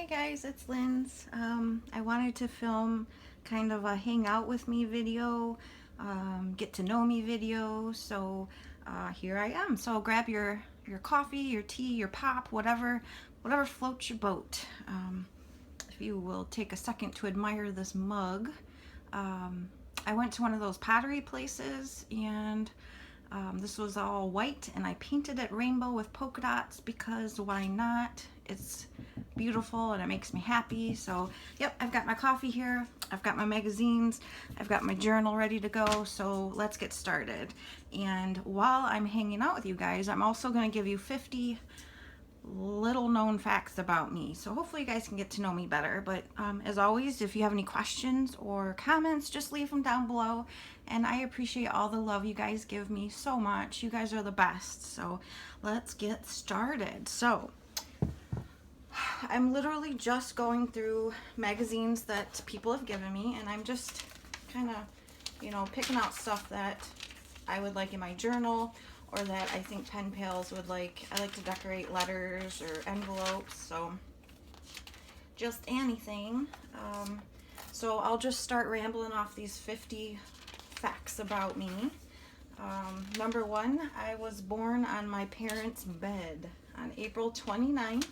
Hi guys, it's Linz. I wanted to film kind of a hang out with me video, get to know me video. So here I am. So grab your coffee, your tea, your pop, whatever floats your boat. If you will take a second to admire this mug. Um, I went to one of those pottery places and this was all white and I painted it rainbow with polka dots because why not? It's beautiful and it makes me happy. So yep, I've got my coffee here, I've got my magazines, I've got my journal ready to go, so let's get started. And while I'm hanging out with you guys, I'm also going to give you 50 little known facts about me, so hopefully you guys can get to know me better. But as always, if you have any questions or comments, just leave them down below, and I appreciate all the love you guys give me so much. You guys are the best. So let's get started. So I'm literally just going through magazines that people have given me, and I'm just kind of, picking out stuff that I would like in my journal or that I think pen pals would like. I like to decorate letters or envelopes, so just anything. So I'll just start rambling off these 50 facts about me. Number one, I was born on my parents' bed on April 29th,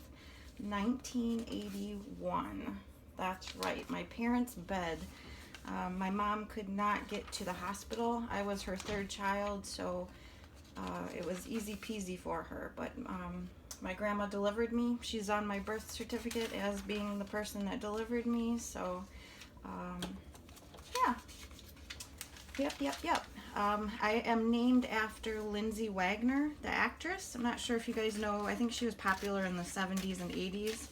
1981. That's right, my parents' bed. My mom could not get to the hospital. I was her third child, so it was easy peasy for her. But my grandma delivered me. She's on my birth certificate as being the person that delivered me. So yeah. Yep. I am named after Lindsay Wagner, the actress. I'm not sure if you guys know. I think she was popular in the 70s and 80s.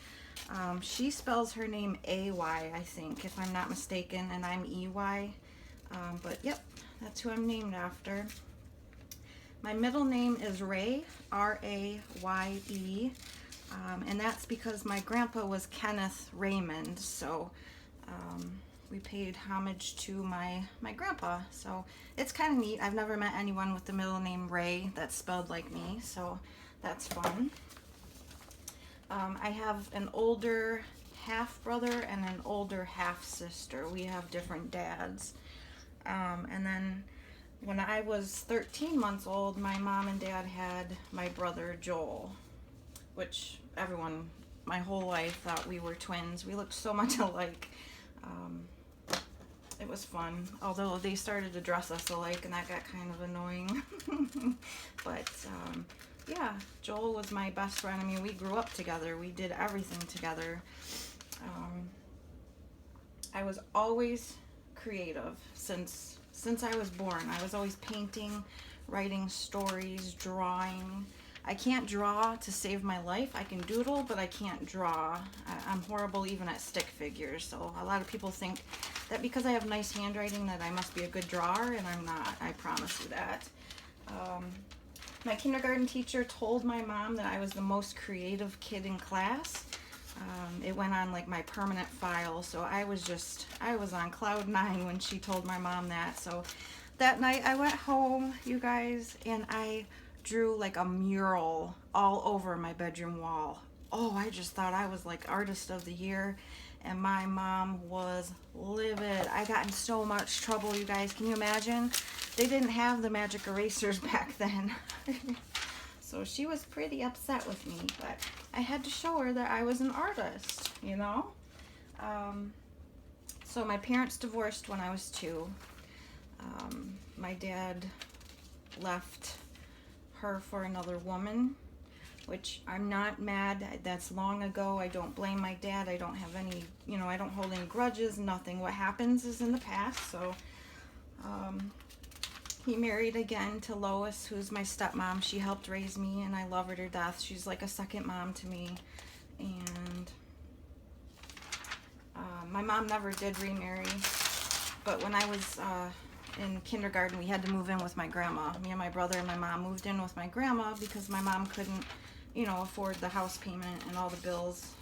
She spells her name A-Y, I think, if I'm not mistaken, and I'm E-Y. But yep, that's who I'm named after. My middle name is Ray, R-A-Y-E, and that's because my grandpa was Kenneth Raymond, so we paid homage to my grandpa. So it's kind of neat. I've never met anyone with the middle name Ray that's spelled like me, so that's fun. I have an older half brother and an older half sister. We have different dads. And then when I was 13 months old, my mom and dad had my brother Joel, which everyone my whole life thought we were twins. We looked so much alike. It was fun, although they started to dress us alike and that got kind of annoying. But yeah, Joel was my best friend. I mean, we grew up together. We did everything together. I was always creative since I was born. I was always painting, writing stories, drawing. I can't draw to save my life. I can doodle, but I can't draw. I'm horrible even at stick figures. So a lot of people think that because I have nice handwriting that I must be a good drawer, and I'm not. I promise you that. My kindergarten teacher told my mom that I was the most creative kid in class. It went on like my permanent file, so I was on cloud 9 when she told my mom that. So that night I went home, you guys, and I drew like a mural all over my bedroom wall. Oh, I just thought I was like artist of the year, and my mom was livid. I got in so much trouble, you guys. Can you imagine? They didn't have the magic erasers back then. So she was pretty upset with me, but I had to show her that I was an artist, So my parents divorced when I was 2. My dad left her for another woman, which I'm not mad. That's long ago. I don't blame my dad. I don't have any, I don't hold any grudges, nothing. What happens is in the past. So he married again to Lois, who's my stepmom. She helped raise me, and I love her to death. She's like a second mom to me. And my mom never did remarry, but when I was in kindergarten, we had to move in with my grandma. Me and my brother and my mom moved in with my grandma because my mom couldn't, afford the house payment and all the bills.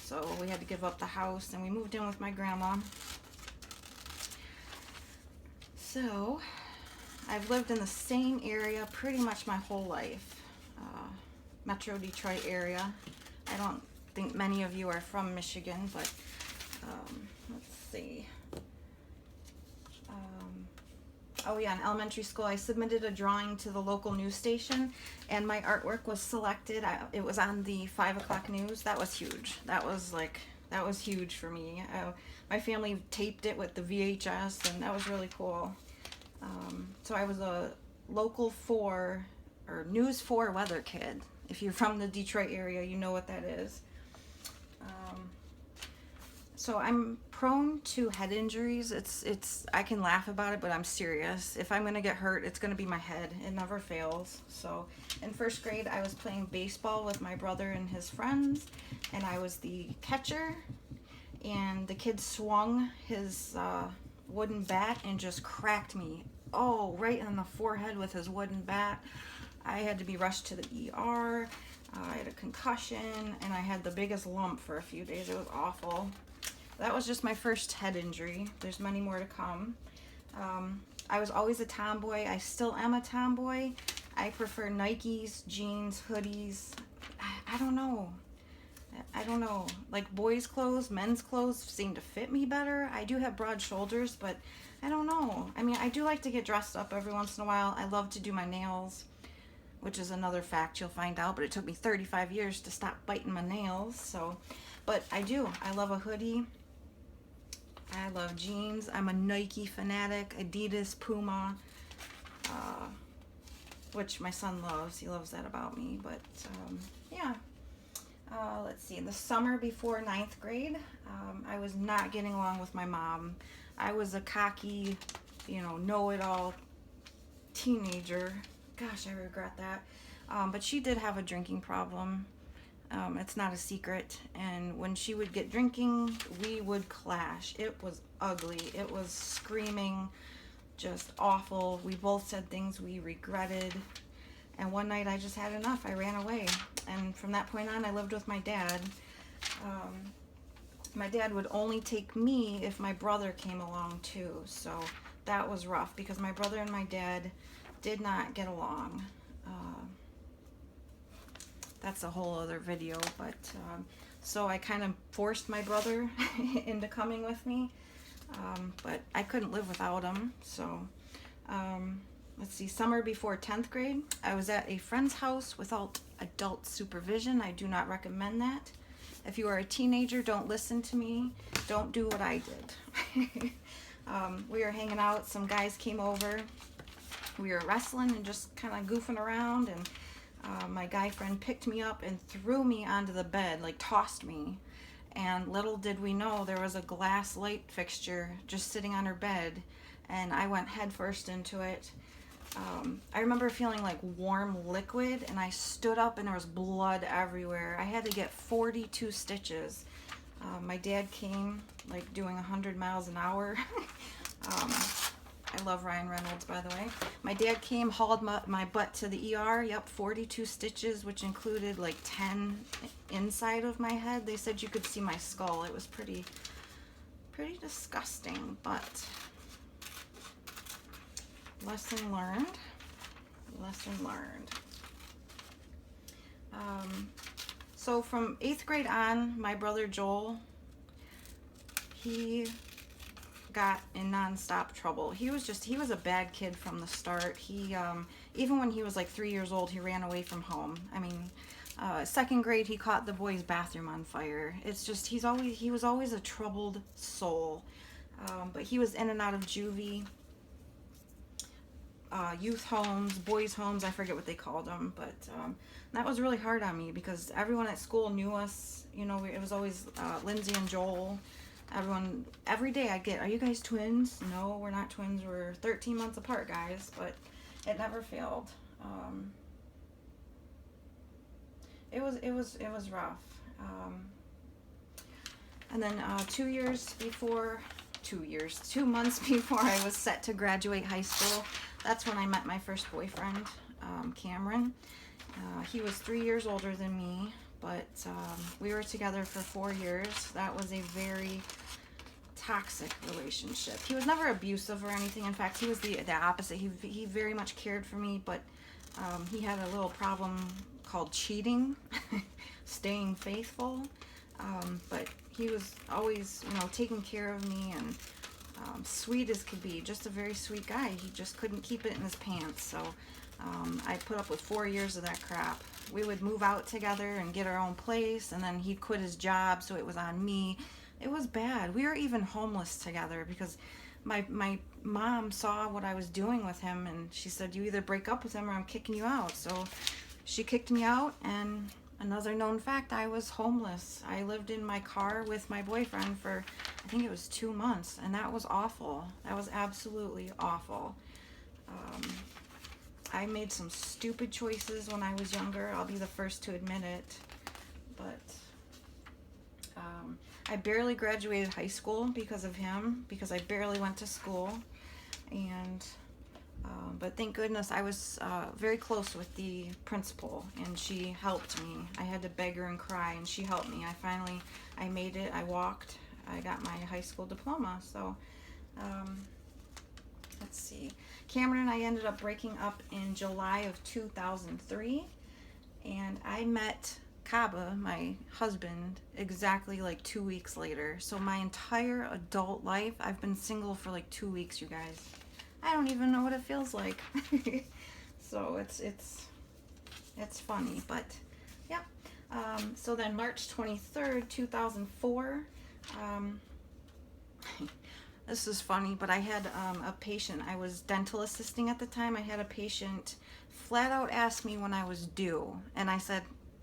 So we had to give up the house, and we moved in with my grandma. So I've lived in the same area pretty much my whole life, Metro Detroit area. I don't think many of you are from Michigan, but let's see. Oh yeah, in elementary school, I submitted a drawing to the local news station, and my artwork was selected. It was on the 5 o'clock news. That was huge. That was huge for me. My family taped it with the VHS, and that was really cool. So I was a local 4 or News 4 weather kid. If you're from the Detroit area, you know what that is. So I'm prone to head injuries. I can laugh about it, but I'm serious. If I'm gonna get hurt, it's gonna be my head. It never fails. So in first grade, I was playing baseball with my brother and his friends, and I was the catcher, and the kid swung his wooden bat and just cracked me. Oh, right in the forehead with his wooden bat. I had to be rushed to the ER. I had a concussion, and I had the biggest lump for a few days. It was awful. That was just my first head injury. There's many more to come. I was always a tomboy. I still am a tomboy. I prefer Nikes, jeans, hoodies. I don't know. Like boys' clothes, men's clothes seem to fit me better. I do have broad shoulders, but I don't know. I mean, I do like to get dressed up every once in a while. I love to do my nails, which is another fact you'll find out, but it took me 35 years to stop biting my nails. So, but I do. I love a hoodie. I love jeans. I'm a Nike fanatic. Adidas, Puma, which my son loves. He loves that about me. But yeah. Let's see. The summer before 9th grade, I was not getting along with my mom. I was a cocky, know-it-all teenager. Gosh, I regret that. But she did have a drinking problem. It's not a secret. And when she would get drinking, we would clash. It was ugly. It was screaming, just awful. We both said things we regretted. And one night I just had enough. I ran away. And from that point on, I lived with my dad. My dad would only take me if my brother came along too. So that was rough because my brother and my dad did not get along. That's a whole other video, but so I kind of forced my brother into coming with me, but I couldn't live without him. So let's see, summer before 10th grade, I was at a friend's house without adult supervision. I do not recommend that. If you are a teenager, don't listen to me. Don't do what I did. We were hanging out. Some guys came over. We were wrestling and just kind of goofing around, and my guy friend picked me up and threw me onto the bed, like tossed me. And little did we know there was a glass light fixture just sitting on her bed, and I went head first into it. I remember feeling like warm liquid, and I stood up and there was blood everywhere. I had to get 42 stitches. My dad came like doing 100 miles an hour. I love Ryan Reynolds, by the way. My dad came, hauled my butt to the ER. Yep, 42 stitches, which included like 10 inside of my head. They said you could see my skull. It was pretty disgusting, but lesson learned. Lesson learned. So from 8th grade on, my brother Joel, he got in nonstop trouble. He was a bad kid from the start. He even when he was like 3 years old, he ran away from home. I mean, 2nd grade, he caught the boys' bathroom on fire. It's just he was always a troubled soul. But he was in and out of juvie, youth homes, boys' homes. I forget what they called them, but that was really hard on me because everyone at school knew us. It was always Lindsay and Joel. Every day I'd get, are you guys twins? No, we're not twins. We're 13 months apart, guys. But it never failed. It was rough. And then 2 months before I was set to graduate high school, that's when I met my first boyfriend, Cameron. He was 3 years older than me, but we were together for 4 years. That was a very toxic relationship. He was never abusive or anything. In fact, he was the opposite. He very much cared for me, but he had a little problem called cheating. staying faithful. But he was always, taking care of me, and sweet as could be, just a very sweet guy. He just couldn't keep it in his pants. So I put up with 4 years of that crap. We would move out together and get our own place, and then he'd quit his job, so it was on me. It was bad. We were even homeless together because my mom saw what I was doing with him, and she said, you either break up with him or I'm kicking you out. So she kicked me out, and another known fact, I was homeless. I lived in my car with my boyfriend for, I think it was 2 months, and that was awful. That was absolutely awful. I made some stupid choices when I was younger. I'll be the first to admit it. But I barely graduated high school because of him, because I barely went to school. And but thank goodness I was very close with the principal, and she helped me. I had to beg her and cry, and she helped me. I made it. I walked. I got my high school diploma. So let's see. Cameron and I ended up breaking up in July of 2003, and I met Kaba, my husband, exactly like 2 weeks later. So my entire adult life, I've been single for like 2 weeks, you guys. I don't even know what it feels like. So it's funny, but yeah. So then March 23rd, 2004, this is funny, but I had a patient. I was dental assisting at the time. I had a patient flat out ask me when I was due, and I said,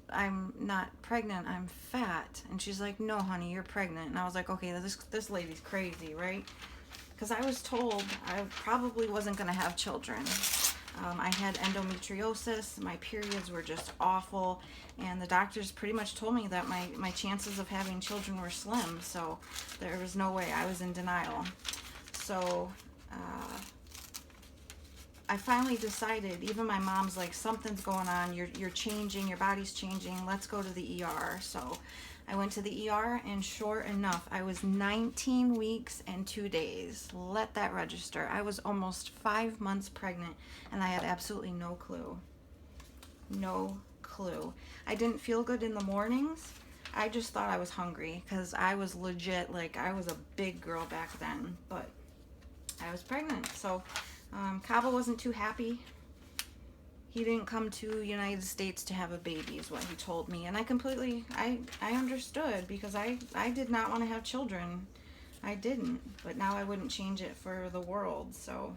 I'm not pregnant, I'm fat. And she's like, no honey, you're pregnant. And I was like, okay, this lady's crazy, right? Because I was told I probably wasn't going to have children. I had endometriosis, my periods were just awful, and the doctors pretty much told me that my chances of having children were slim, so there was no way. I was in denial. So I finally decided, even my mom's like, something's going on, you're changing, your body's changing, let's go to the ER. So I went to the ER, and sure enough, I was 19 weeks and 2 days. Let that register. I was almost 5 months pregnant, and I had absolutely no clue. No clue. I didn't feel good in the mornings. I just thought I was hungry, because I was legit, like, I was a big girl back then, but I was pregnant. So Kaba wasn't too happy. He didn't come to United States to have a baby, is what he told me. And I understood, because I did not want to have children. I didn't. But now I wouldn't change it for the world. So,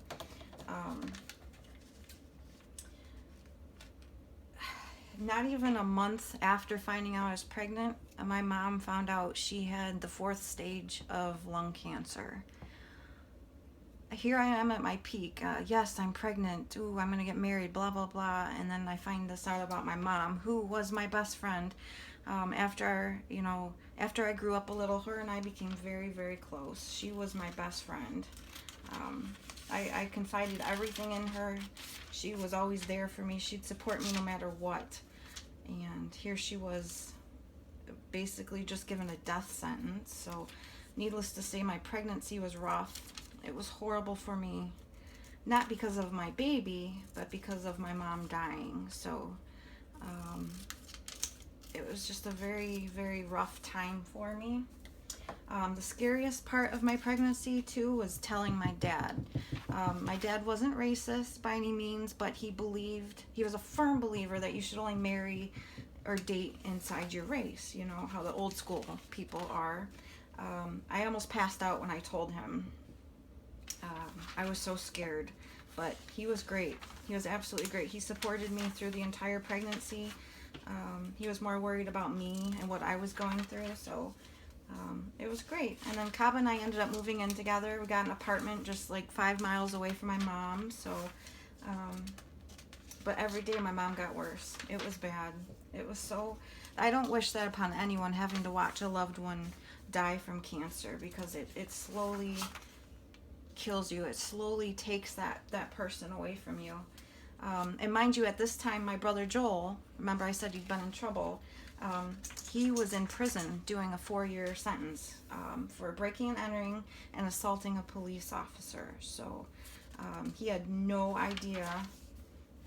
not even a month after finding out I was pregnant, my mom found out she had the 4th stage of lung cancer. Here I am at my peak. Yes, I'm pregnant. Ooh, I'm going to get married, blah, blah, blah. And then I find this out about my mom, who was my best friend. After I grew up a little, her and I became very, very close. She was my best friend. I confided everything in her. She was always there for me. She'd support me no matter what. And here she was, basically just given a death sentence. So needless to say, my pregnancy was rough. It was horrible for me, not because of my baby, but because of my mom dying. So it was just a very, very rough time for me. The scariest part of my pregnancy, too, was telling my dad. My dad wasn't racist by any means, but he was a firm believer that you should only marry or date inside your race, you know, how the old school people are. I almost passed out when I told him. I was so scared, but he was great. He was absolutely great. He supported me through the entire pregnancy. He was more worried about me and what I was going through, so it was great. And then Kaba and I ended up moving in together. We got an apartment just like 5 miles away from my mom, so but every day my mom got worse. It was bad. It was so, I don't wish that upon anyone, having to watch a loved one die from cancer, because it slowly kills you. It slowly takes that person away from you. And mind you, at this time, my brother Joel, remember I said he'd been in trouble, he was in prison doing a 4-year sentence for breaking and entering and assaulting a police officer. So he had no idea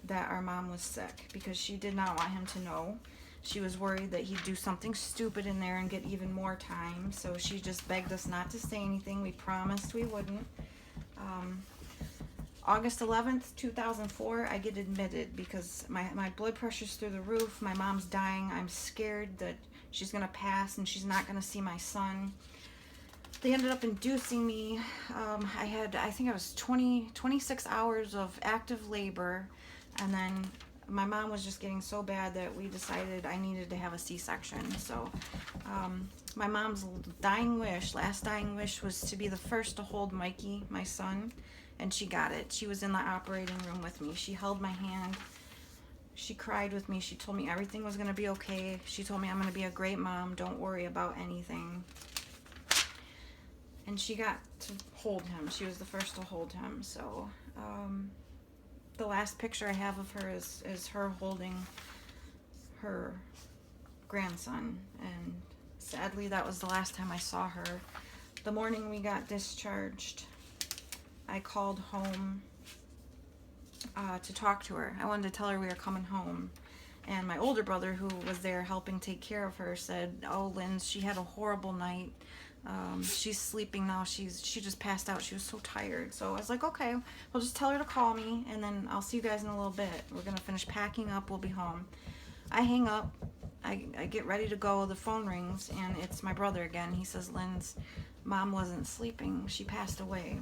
that our mom was sick, because she did not want him to know. She was worried that he'd do something stupid in there and get even more time. So she just begged us not to say anything. We promised we wouldn't. August 11th, 2004, I get admitted because my blood pressure's through the roof. My mom's dying. I'm scared that she's going to pass and she's not going to see my son. They ended up inducing me. I think I was 26 hours of active labor. And then my mom was just getting so bad that we decided I needed to have a C-section. So my mom's last dying wish was to be the first to hold Mikey, my son. And she got it. She was in the operating room with me. She held my hand. She cried with me. She told me everything was going to be okay. She told me I'm going to be a great mom. Don't worry about anything. And she got to hold him. She was the first to hold him. So the last picture I have of her is her holding her grandson. And sadly, that was the last time I saw her. The morning we got discharged, I called home to talk to her. I wanted to tell her we were coming home. And my older brother, who was there helping take care of her, said, "Oh, Lynn, she had a horrible night. She's sleeping now. She just passed out. She was so tired." So I was like, okay, well, just tell her to call me, and then I'll see you guys in a little bit. We're going to finish packing up. We'll be home. I hang up. I get ready to go. The phone rings, and it's my brother again. He says, "Lynn's mom wasn't sleeping. She passed away."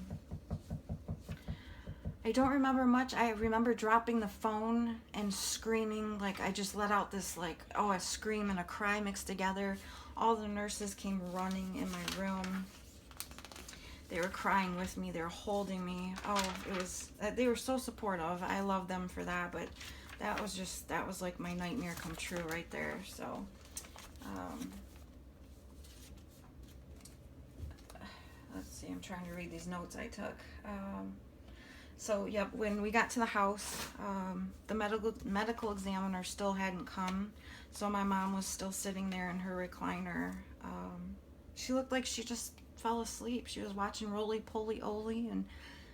I don't remember much. I remember dropping the phone and screaming. Like, I just let out this, like, a scream and a cry mixed together. All the nurses came running in my room. They were crying with me. They were holding me. They were so supportive. I love them for that, but that was like my nightmare come true right there. So, let's see. I'm trying to read these notes I took. So, yep, when we got to the house, the medical examiner still hadn't come, so my mom was still sitting there in her recliner. She looked like she just fell asleep. She was watching Roly Poly Oly, and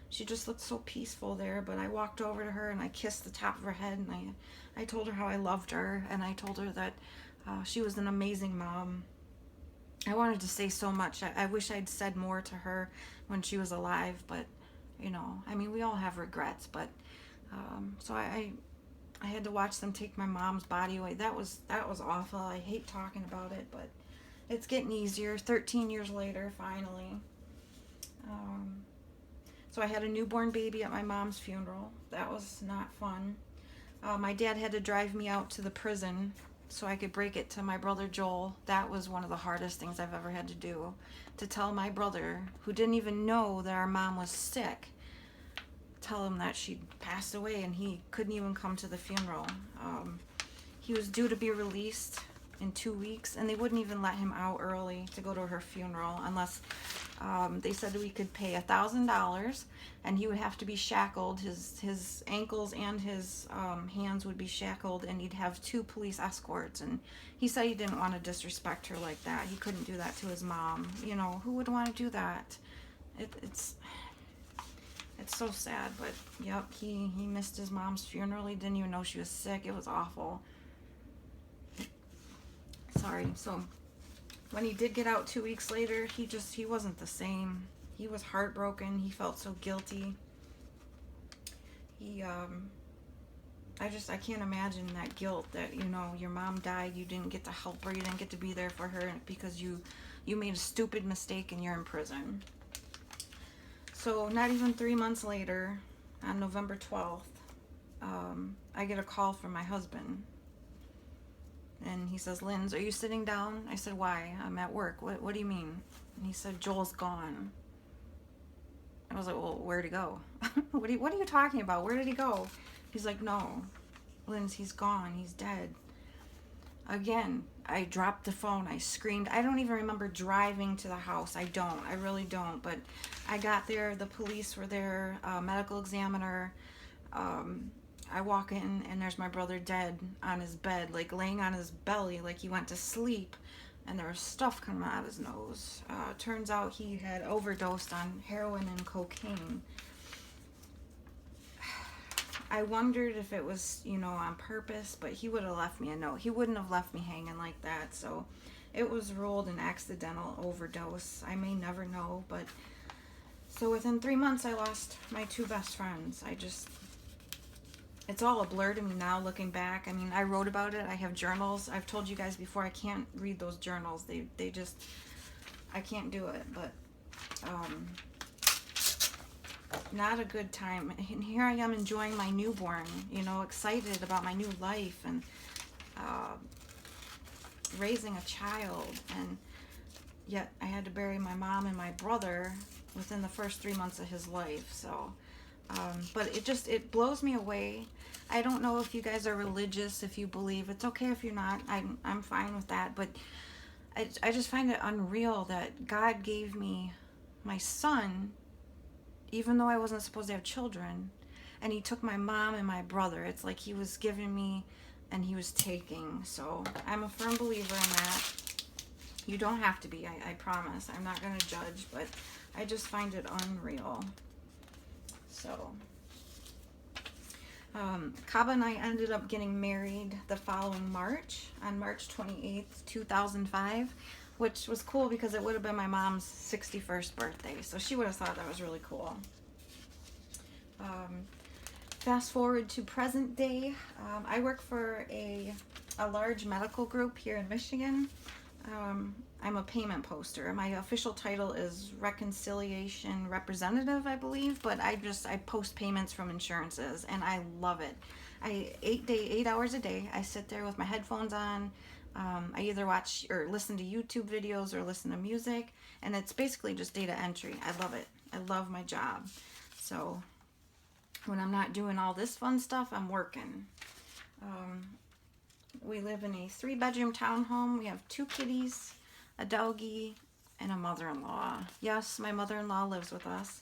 she just looked so peaceful there. But I walked over to her, and I kissed the top of her head, and I told her how I loved her, and I told her that she was an amazing mom. I wanted to say so much. I wish I'd said more to her when she was alive, but I mean, we all have regrets, but so I had to watch them take my mom's body away. That was awful. I hate talking about it, but it's getting easier. 13 years later, finally. So I had a newborn baby at my mom's funeral. That was not fun. My dad had to drive me out to the prison so I could break it to my brother Joel. That was one of the hardest things I've ever had to do, to tell my brother, who didn't even know that our mom was sick, tell him that she'd passed away, and he couldn't even come to the funeral. He was due to be released in 2 weeks, and they wouldn't even let him out early to go to her funeral unless they said we could pay $1,000, and he would have to be shackled. His ankles and his hands would be shackled, and he'd have 2 police escorts. And he said he didn't want to disrespect her like that. He couldn't do that to his mom. Who would want to do that? It's so sad. But yep, he missed his mom's funeral. He didn't even know she was sick. It was awful. Sorry. So when he did get out 2 weeks later, he wasn't the same. He was heartbroken. He felt so guilty. I can't imagine that guilt that, your mom died, you didn't get to help her, you didn't get to be there for her because you made a stupid mistake and you're in prison. So not even 3 months later, on November 12th, I get a call from my husband. And he says, "Linz, are you sitting down?" I said, "Why? I'm at work." What do you mean?" And he said, "Joel's gone." I was like, "Well, where'd he go?" What are you talking about? Where did he go? He's like, "No, Linz, he's gone. He's dead." Again, I dropped the phone. I screamed. I don't even remember driving to the house. I really don't. But I got there. The police were there, medical examiner. I walk in, and there's my brother dead on his bed, like laying on his belly, like he went to sleep, and there was stuff coming out of his nose. Turns out he had overdosed on heroin and cocaine. I wondered if it was, you know, on purpose, but he would have left me a note. He wouldn't have left me hanging like that. So it was ruled an accidental overdose. I may never know, but so within 3 months, I lost my two best friends. It's all a blur to me now looking back. I mean, I wrote about it. I have journals. I've told you guys before, I can't read those journals. They just, I can't do it. But not a good time. And here I am enjoying my newborn, you know, excited about my new life and raising a child. And yet I had to bury my mom and my brother within the first 3 months of his life. So, but it blows me away. I don't know if you guys are religious, if you believe. It's okay if you're not. I'm fine with that. But I just find it unreal that God gave me my son, even though I wasn't supposed to have children, and he took my mom and my brother. It's like he was giving me and he was taking. So I'm a firm believer in that. You don't have to be, I promise. I'm not going to judge, but I just find it unreal. So, Kaba and I ended up getting married the following March, on March 28th, 2005, which was cool because it would have been my mom's 61st birthday. So she would have thought that was really cool. Fast forward to present day. I work for a large medical group here in Michigan. I'm a payment poster. My official title is reconciliation representative, I believe, but I post payments from insurances, and I love it. 8 hours a day, I sit there with my headphones on. I either watch or listen to YouTube videos or listen to music, and it's basically just data entry. I love it. I love my job. So when I'm not doing all this fun stuff, I'm working. We live in a 3-bedroom townhome. We have 2 kitties, a doggy, and a mother-in-law. Yes, my mother-in-law lives with us.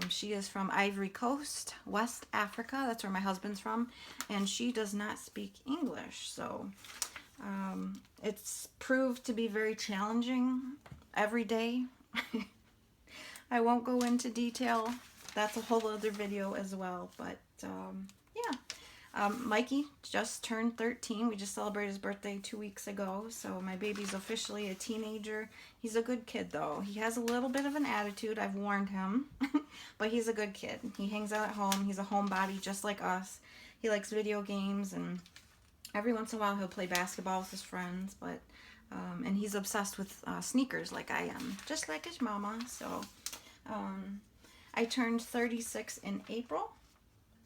She is from Ivory Coast, West Africa. That's where my husband's from. And she does not speak English. So it's proved to be very challenging every day. I won't go into detail. That's a whole other video as well. But yeah. Mikey just turned 13. We just celebrated his birthday 2 weeks ago. So my baby's officially a teenager. He's a good kid, though. He has a little bit of an attitude. I've warned him. But he's a good kid. He hangs out at home. He's a homebody just like us. He likes video games, and every once in a while he'll play basketball with his friends. But and he's obsessed with sneakers like I am, just like his mama. So I turned 36 in April.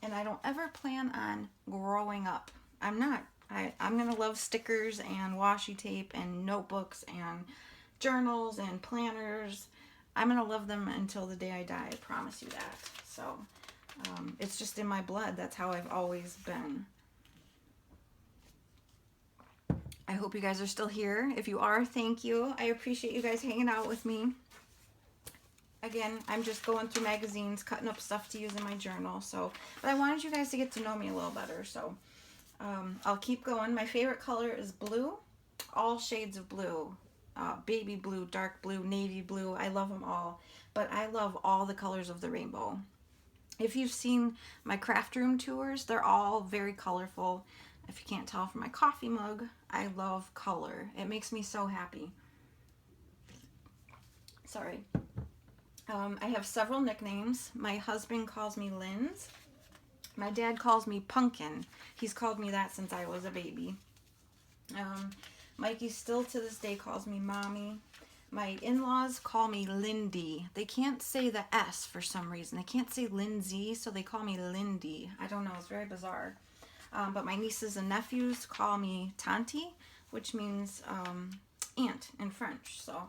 And I don't ever plan on growing up. I'm not. I'm going to love stickers and washi tape and notebooks and journals and planners. I'm going to love them until the day I die. I promise you that. So it's just in my blood. That's how I've always been. I hope you guys are still here. If you are, thank you. I appreciate you guys hanging out with me. Again, I'm just going through magazines, cutting up stuff to use in my journal. So, but I wanted you guys to get to know me a little better. So, I'll keep going. My favorite color is blue. All shades of blue. Baby blue, dark blue, navy blue. I love them all. But I love all the colors of the rainbow. If you've seen my craft room tours, they're all very colorful. If you can't tell from my coffee mug, I love color. It makes me so happy. Sorry. I have several nicknames. My husband calls me Linz. My dad calls me Pumpkin. He's called me that since I was a baby. Mikey still to this day calls me Mommy. My in-laws call me Lindy. They can't say the S for some reason. They can't say Lindsay, so they call me Lindy. I don't know. It's very bizarre. But my nieces and nephews call me Tanti, which means aunt in French. So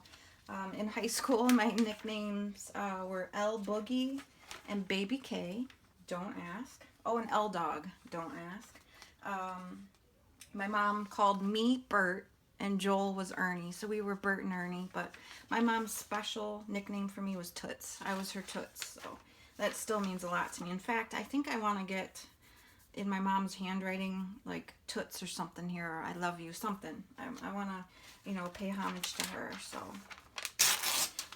in high school, my nicknames were L Boogie and Baby K. Don't ask. Oh, and L Dog. Don't ask. My mom called me Bert, and Joel was Ernie. So we were Bert and Ernie. But my mom's special nickname for me was Toots. I was her Toots. So that still means a lot to me. In fact, I think I want to get in my mom's handwriting like Toots or something here. Or I love you, something. I want to, pay homage to her. So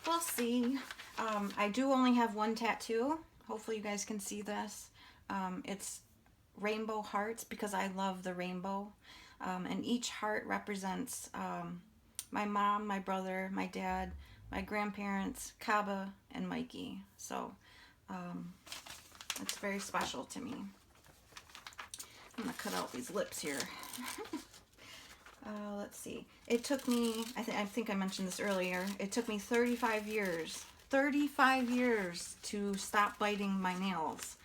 we'll see. I do only have one tattoo. Hopefully you guys can see this. It's rainbow hearts because I love the rainbow. And each heart represents my mom, my brother, my dad, my grandparents, Kaba, and Mikey. So um, it's very special to me. I'm gonna cut out these lips here. Let's see. It took me, I think I mentioned this earlier, it took me 35 years to stop biting my nails.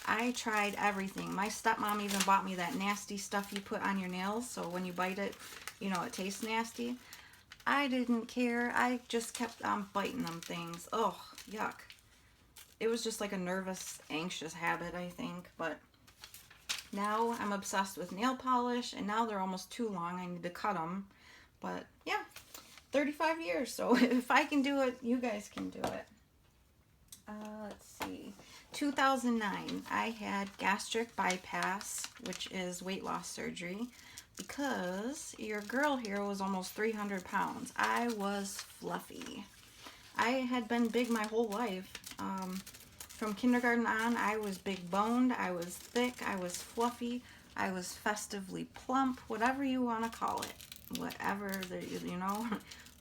I tried everything. My stepmom even bought me that nasty stuff you put on your nails, so when you bite it, you know, it tastes nasty. I didn't care. I just kept on biting them things. Oh, yuck. It was just like a nervous, anxious habit, I think, but now I'm obsessed with nail polish, and now they're almost too long. I need to cut them. But yeah, 35 years. So if I can do it, you guys can do it. Let's see. 2009, I had gastric bypass, which is weight loss surgery, because your girl here was almost 300 pounds. I was fluffy. I had been big my whole life. From kindergarten on, I was big boned, I was thick, I was fluffy, I was festively plump, whatever you want to call it. Whatever, you know,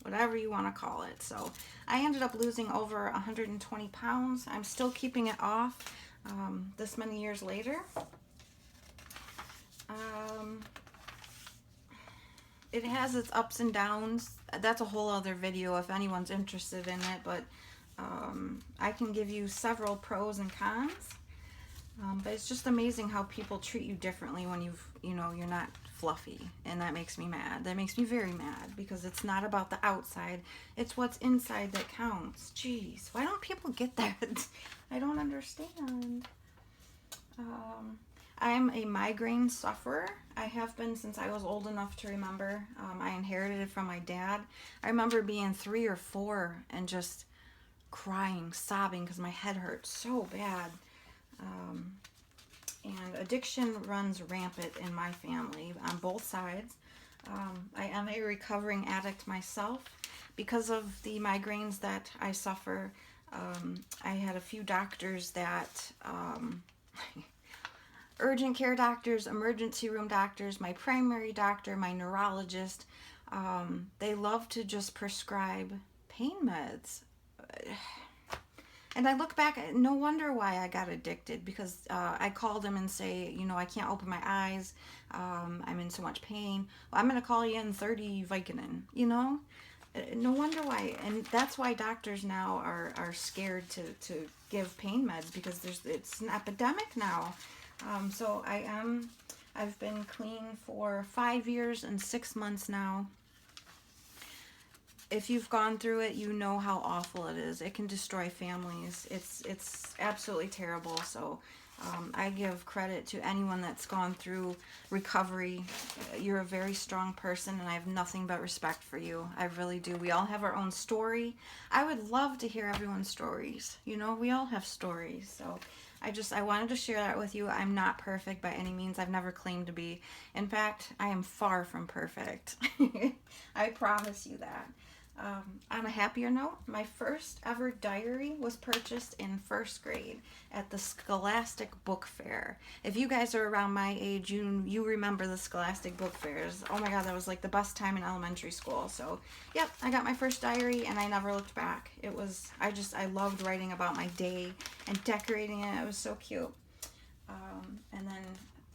whatever you want to call it. So I ended up losing over 120 pounds. I'm still keeping it off this many years later. It has its ups and downs. That's a whole other video if anyone's interested in it, but I can give you several pros and cons. But it's just amazing how people treat you differently when you're not fluffy, and that makes me mad. That makes me very mad because it's not about the outside, it's what's inside that counts. Jeez, why don't people get that? I don't understand. I'm a migraine sufferer. I have been since I was old enough to remember. I inherited it from my dad. I remember being 3 or 4 and just crying, sobbing because my head hurt so bad. And addiction runs rampant in my family on both sides. I am a recovering addict myself. Because of the migraines that I suffer, I had a few doctors that, urgent care doctors, emergency room doctors, my primary doctor, my neurologist, they love to just prescribe pain meds. And I look back, no wonder why I got addicted, because I called them and say, I can't open my eyes, I'm in so much pain. Well, I'm going to call you in 30 Vicodin, No wonder why. And that's why doctors now are scared to give pain meds, because it's an epidemic now. So I've been clean for 5 years and 6 months now. If you've gone through it, you know how awful it is. It can destroy families. It's absolutely terrible. So I give credit to anyone that's gone through recovery. You're a very strong person, and I have nothing but respect for you. I really do. We all have our own story. I would love to hear everyone's stories. We all have stories. So I wanted to share that with you. I'm not perfect by any means. I've never claimed to be. In fact, I am far from perfect. I promise you that. On a happier note, my first ever diary was purchased in first grade at the Scholastic Book Fair. If you guys are around my age, you remember the Scholastic Book Fairs. Oh my God, that was like the best time in elementary school. So, yep, I got my first diary and I never looked back. I loved writing about my day and decorating it. It was so cute. And then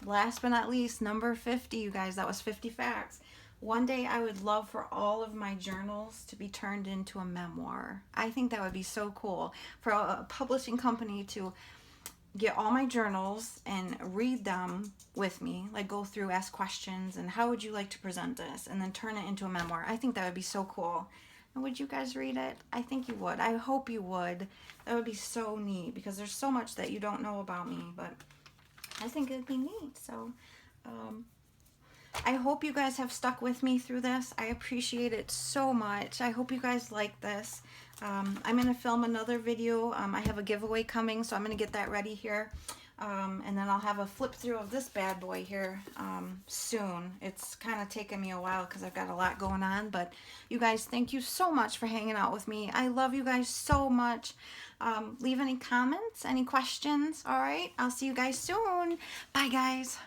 last but not least, number 50, you guys, that was 50 facts. One day I would love for all of my journals to be turned into a memoir. I think that would be so cool for a publishing company to get all my journals and read them with me, like go through, ask questions, and how would you like to present this, and then turn it into a memoir. I think that would be so cool. And would you guys read it? I think you would. I hope you would. That would be so neat, because there's so much that you don't know about me, but I think it would be neat. So, I hope you guys have stuck with me through this. I appreciate it so much. I hope you guys like this. I'm going to film another video. I have a giveaway coming, so I'm going to get that ready here. And then I'll have a flip through of this bad boy here soon. It's kind of taken me a while because I've got a lot going on. But you guys, thank you so much for hanging out with me. I love you guys so much. leave any comments, any questions. All right, I'll see you guys soon. Bye, guys.